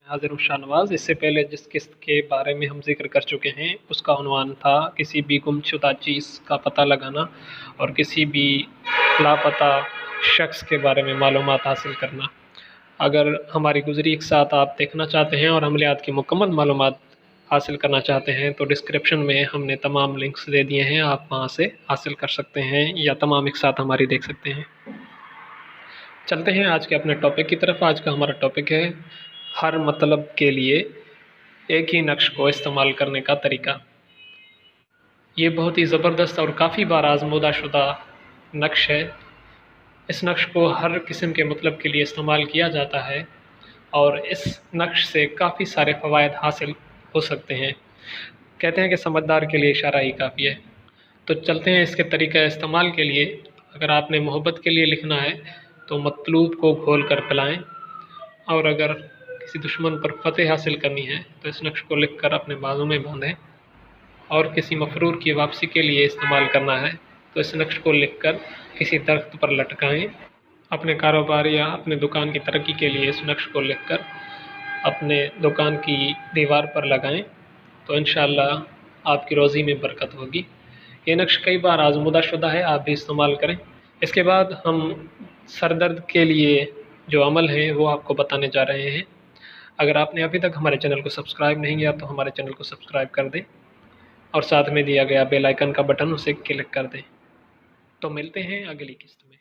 حاضر ہوں شاہ نواز۔ اس سے پہلے جس قسط کے بارے میں ہم ذکر کر چکے ہیں اس کا عنوان تھا کسی بھی گم شدہ چیز کا پتہ لگانا اور کسی بھی لاپتہ شخص کے بارے میں معلومات حاصل کرنا۔ اگر ہماری گزری ایک ساتھ آپ دیکھنا چاہتے ہیں اور عملیات کی مکمل معلومات حاصل کرنا چاہتے ہیں تو ڈسکرپشن میں ہم نے تمام لنکس دے دیے ہیں، آپ وہاں سے حاصل کر سکتے ہیں یا تمام ایک ساتھ ہماری دیکھ سکتے ہیں۔ چلتے ہیں آج کے اپنے ٹاپک کی طرف۔ آج کا ہمارا ٹاپک ہے ہر مطلب کے لیے ایک ہی نقش کو استعمال کرنے کا طریقہ۔ یہ بہت ہی زبردست اور کافی بار آزمودہ شدہ نقش ہے۔ اس نقش کو ہر قسم کے مطلب کے لیے استعمال کیا جاتا ہے اور اس نقش سے کافی سارے فوائد حاصل ہو سکتے ہیں۔ کہتے ہیں کہ سمجھدار کے لیے اشارہ ہی کافی ہے۔ تو چلتے ہیں اس کے طریقہ استعمال کے لیے۔ اگر آپ نے محبت کے لیے لکھنا ہے تو مطلوب کو گھول کر پلائیں، اور اگر کسی دشمن پر فتح حاصل کرنی ہے تو اس نقش کو لکھ کر اپنے بازو میں باندھیں، اور کسی مفرور کی واپسی کے لیے استعمال کرنا ہے تو اس نقش کو لکھ کر کسی درخت پر لٹکائیں۔ اپنے کاروبار یا اپنے دکان کی ترقی کے لیے اس نقش کو لکھ کر اپنے دکان کی دیوار پر لگائیں تو انشاءاللہ آپ کی روزی میں برکت ہوگی۔ یہ نقش کئی بار آزمودہ شدہ ہے، آپ بھی استعمال کریں۔ اس کے بعد ہم سر درد کے لیے جو عمل ہیں وہ آپ کو بتانے جا رہے ہیں۔ اگر آپ نے ابھی تک ہمارے چینل کو سبسکرائب نہیں کیا تو ہمارے چینل کو سبسکرائب کر دیں اور ساتھ میں دیا گیا بیل آئیکن کا بٹن اسے کلک کر دیں۔ تو ملتے ہیں اگلی قسط میں۔